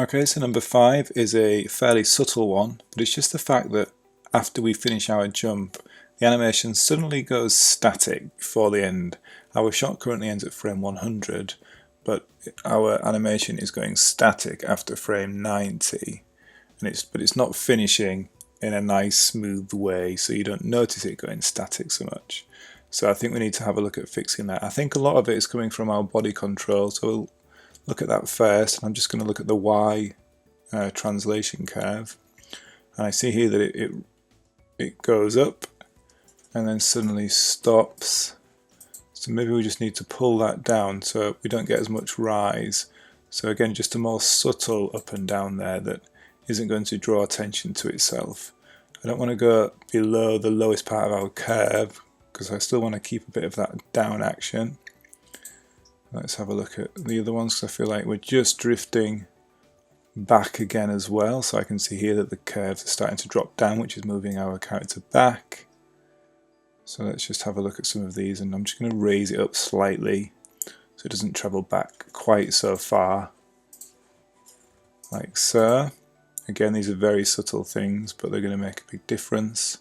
Okay, so number 5 is a fairly subtle one, but it's just the fact that after we finish our jump, the animation suddenly goes static before the end. Our shot currently ends at frame 100, but our animation is going static after frame 90, but it's not finishing in a nice smooth way, so you don't notice it going static so much. So I think we need to have a look at fixing that. I think a lot of it is coming from our body control, so we'll look at that first. I'm just going to look at the Y translation curve, and I see here that it goes up and then suddenly stops. So maybe we just need to pull that down so we don't get as much rise. So again, just a more subtle up and down there that isn't going to draw attention to itself. I don't want to go below the lowest part of our curve because I still want to keep a bit of that down action. Let's have a look at the other ones because I feel like we're just drifting back again as well. So I can see here that the curves are starting to drop down, which is moving our character back. So let's just have a look at some of these, and I'm just going to raise it up slightly so it doesn't travel back quite so far, like so. Again, these are very subtle things, but they're going to make a big difference.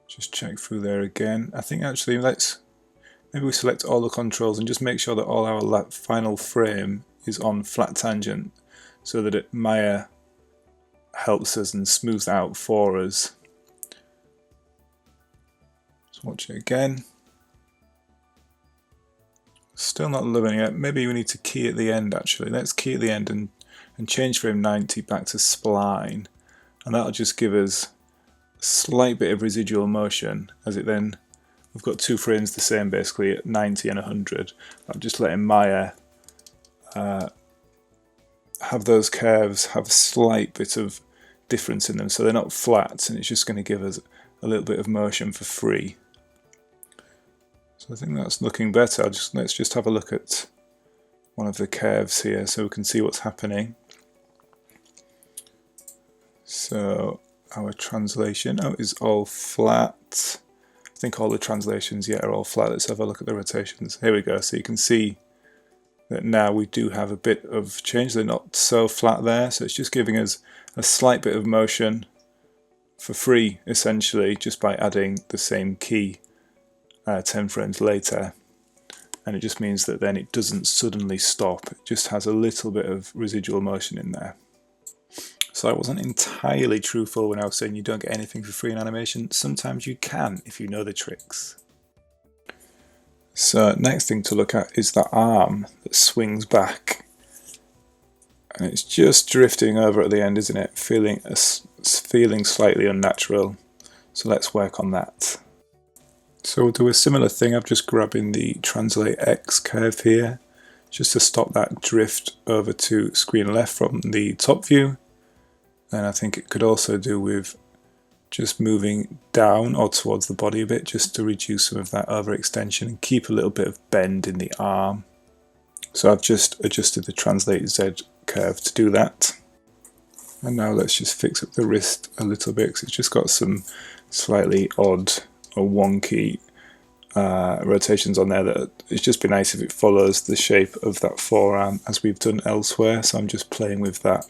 Just check through there again. I think actually maybe we select all the controls and just make sure that all our final frame is on flat tangent so that Maya helps us and smooths out for us. Let's watch it again. Still not loving it. Maybe we need to key at the end actually. Let's key at the end and change frame 90 back to spline, and that'll just give us a slight bit of residual motion as it then, we've got two frames the same basically at 90 and 100. I'm just letting Maya have those curves have a slight bit of difference in them, so they're not flat, and it's just going to give us a little bit of motion for free. So I think that's looking better. Let's just have a look at one of the curves here so we can see what's happening. So our translation is all flat. I think all the translations are all flat. Let's have a look at the rotations. Here we go. So you can see that now we do have a bit of change. They're not so flat there, so it's just giving us a slight bit of motion for free essentially just by adding the same key 10 frames later, and it just means that then it doesn't suddenly stop. It just has a little bit of residual motion in there. So I wasn't entirely truthful when I was saying you don't get anything for free in animation. Sometimes you can if you know the tricks. So next thing to look at is the arm that swings back, and it's just drifting over at the end, isn't it? Feeling slightly unnatural. So let's work on that. So we'll do a similar thing. I'm just grabbing the Translate X curve here just to stop that drift over to screen left from the top view. And I think it could also do with just moving down or towards the body a bit just to reduce some of that overextension and keep a little bit of bend in the arm. So I've just adjusted the Translate Z curve to do that. And now let's just fix up the wrist a little bit because it's just got some slightly odd or wonky rotations on there that it's just be nice if it follows the shape of that forearm as we've done elsewhere. So I'm just playing with that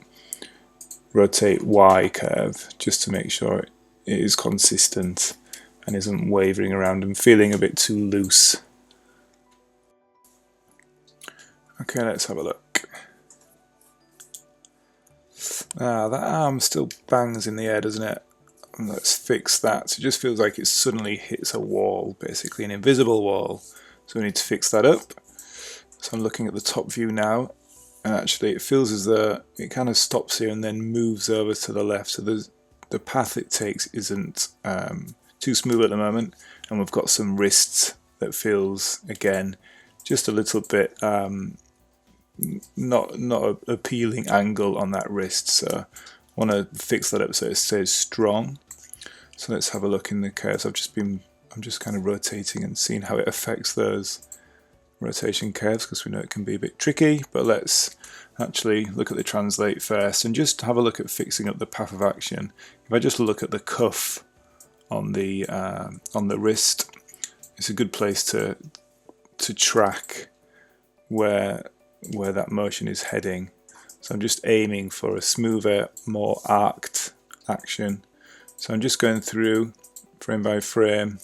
rotate Y curve just to make sure it is consistent and isn't wavering around and feeling a bit too loose. Okay, let's have a look. That arm still bangs in the air, doesn't it? And let's fix that. So it just feels like it suddenly hits a wall, basically an invisible wall. So we need to fix that up. So I'm looking at the top view now, and actually it feels as though it kind of stops here and then moves over to the left. So the path it takes isn't too smooth at the moment, and we've got some wrists that feels, again, just a little bit not an appealing angle on that wrist. So I want to fix that up so it stays strong. So let's have a look in the curves. I'm just kind of rotating and seeing how it affects those rotation curves because we know it can be a bit tricky. But let's actually look at the translate first and just have a look at fixing up the path of action. If I just look at the cuff on the wrist, it's a good place to track where where that motion is heading. So I'm just aiming for a smoother, more arced action. So I'm just going through frame by frame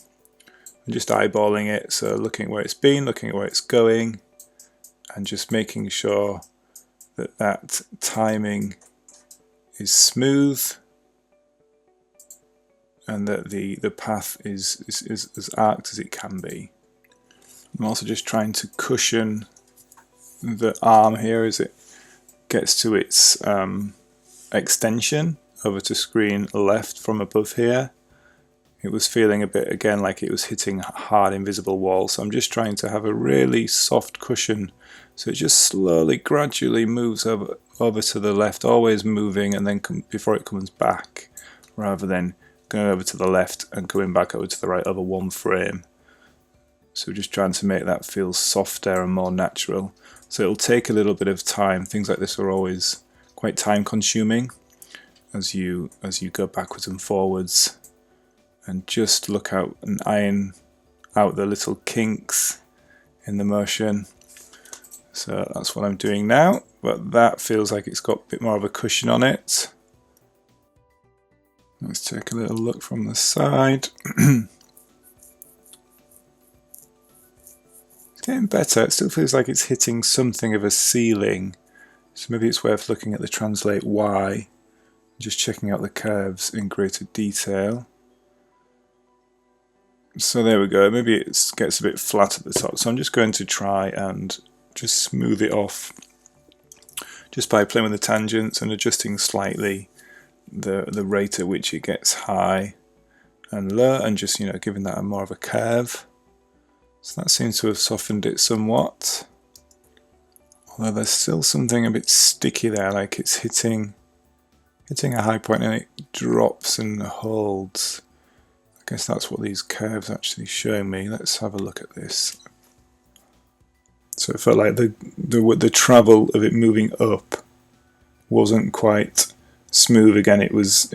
and just eyeballing it, so looking at where it's been, looking at where it's going, and just making sure that that timing is smooth and that the path is as arced as it can be. I'm also just trying to cushion the arm here as it gets to its extension over to screen left from above here. It was feeling a bit again like it was hitting hard invisible walls, so I'm just trying to have a really soft cushion so it just slowly gradually moves over to the left, always moving, and then before it comes back, rather than going over to the left and coming back over to the right over one frame. So just trying to make that feel softer and more natural. So it'll take a little bit of time. Things like this are always quite time consuming as you go backwards and forwards, and just look out and iron out the little kinks in the motion. So that's what I'm doing now, but that feels like it's got a bit more of a cushion on it. Let's take a little look from the side. It's getting better. It still feels like it's hitting something of a ceiling, so maybe it's worth looking at the translate Y, just checking out the curves in greater detail. So there we go, maybe it gets a bit flat at the top, so I'm just going to try and just smooth it off just by playing with the tangents and adjusting slightly the rate at which it gets high and low, and just giving that more of a curve. So that seems to have softened it somewhat, although there's still something a bit sticky there, like it's hitting a high point and it drops and holds. I guess that's what these curves actually show me. Let's have a look at this. So it felt like the travel of it moving up wasn't quite smooth again. It was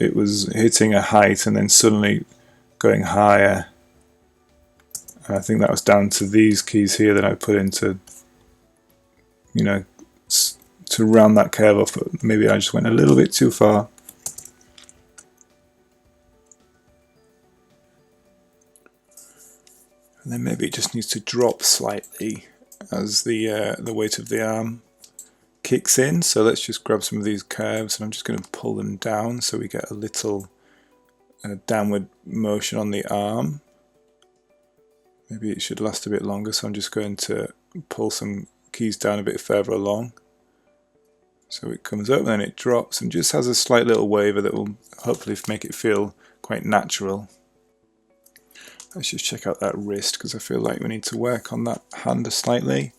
hitting a height and then suddenly going higher. And I think that was down to these keys here that I put into, to round that curve off. But maybe I just went a little bit too far. And then maybe it just needs to drop slightly as the weight of the arm kicks in. So let's just grab some of these curves and I'm just going to pull them down so we get a little downward motion on the arm. Maybe it should last a bit longer, so I'm just going to pull some keys down a bit further along. So it comes up and then it drops and just has a slight little waver that will hopefully make it feel quite natural. Let's just check out that wrist because I feel like we need to work on that hand slightly.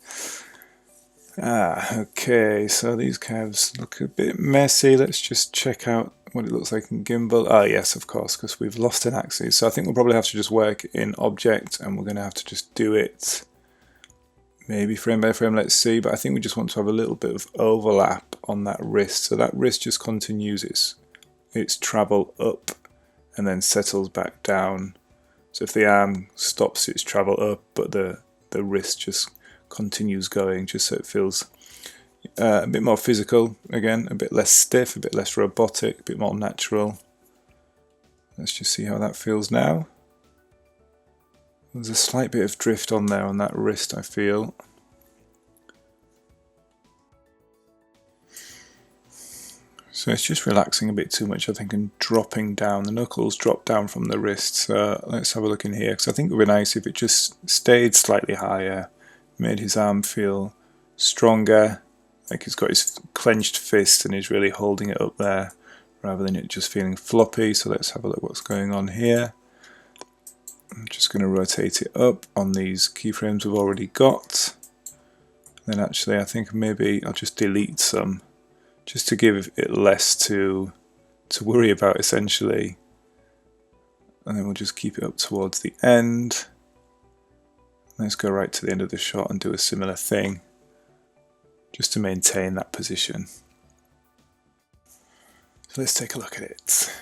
Okay, so these curves look a bit messy. Let's just check out what it looks like in gimbal. Yes, of course, because we've lost an axis. So I think we'll probably have to just work in object and we're going to have to just do it maybe frame by frame, let's see. But I think we just want to have a little bit of overlap on that wrist. So that wrist just continues its travel up and then settles back down. So if the arm stops its travel up, but the wrist just continues going, just so it feels a bit more physical again, a bit less stiff, a bit less robotic, a bit more natural. Let's just see how that feels now. There's a slight bit of drift on there on that wrist, I feel. So it's just relaxing a bit too much, I think, and dropping down. The knuckles drop down from the wrist. So let's have a look in here, because I think it would be nice if it just stayed slightly higher, made his arm feel stronger, like he's got his clenched fist and he's really holding it up there, rather than it just feeling floppy. So let's have a look what's going on here. I'm just going to rotate it up on these keyframes we've already got. Then actually I think maybe I'll just delete some, just to give it less to worry about essentially. And then we'll just keep it up towards the end. Let's go right to the end of the shot and do a similar thing, just to maintain that position. So let's take a look at it.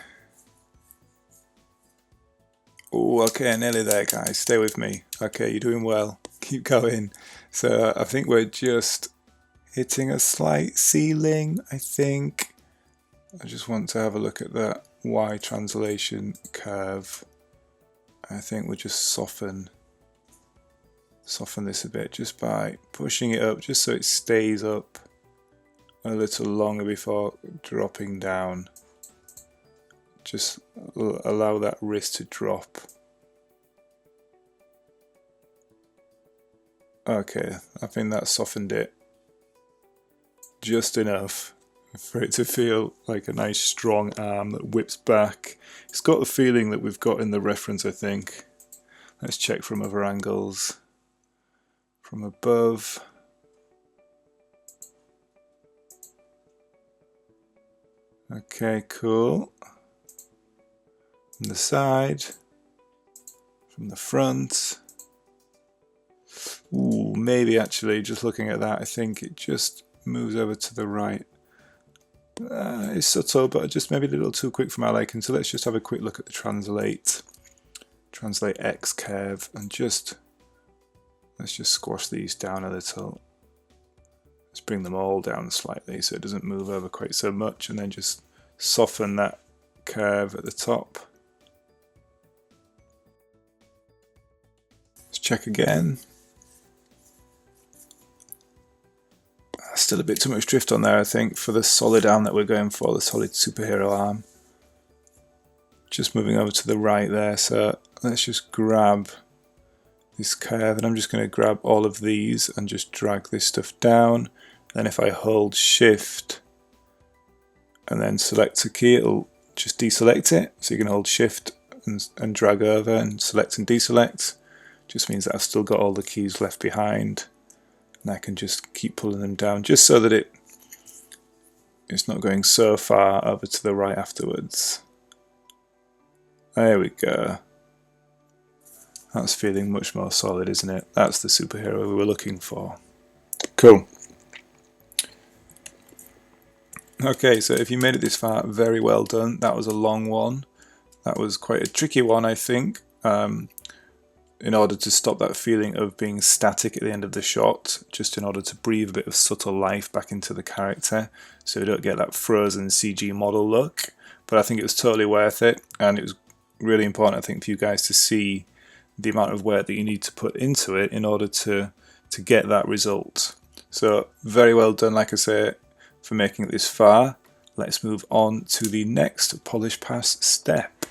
Oh, okay, nearly there, guys. Stay with me. Okay, you're doing well. Keep going. So I think we're just hitting a slight ceiling, I think. I just want to have a look at that Y translation curve. I think we'll just soften this a bit just by pushing it up, just so it stays up a little longer before dropping down. Just allow that wrist to drop. Okay, I think that softened it just enough for it to feel like a nice strong arm that whips back. It's got the feeling that we've got in the reference, I think. Let's check from other angles. From above. Okay, cool. From the side. From the front. Ooh, maybe actually, just looking at that, I think it just moves over to the right. It's subtle, but just maybe a little too quick for my liking. So let's just have a quick look at the translate X curve, and let's just squash these down a little. Let's bring them all down slightly so it doesn't move over quite so much, and then just soften that curve at the top. Let's check again. Still a bit too much drift on there, I think, for the solid arm that we're going for, the solid superhero arm. Just moving over to the right there, so let's just grab this curve, and I'm just going to grab all of these and just drag this stuff down. Then if I hold shift and then select a key, it'll just deselect it. So you can hold shift and drag over and select and deselect. Just means that I've still got all the keys left behind. And I can just keep pulling them down just so that it's not going so far over to the right afterwards. There we go. That's feeling much more solid, isn't it? That's the superhero we were looking for. Cool. Okay, so if you made it this far, very well done. That was a long one. That was quite a tricky one, I think. In order to stop that feeling of being static at the end of the shot, just in order to breathe a bit of subtle life back into the character, so we don't get that frozen CG model look. But I think it was totally worth it, and it was really important, I think, for you guys to see the amount of work that you need to put into it in order to get that result. So very well done, like I say, for making it this far. Let's move on to the next polish pass step.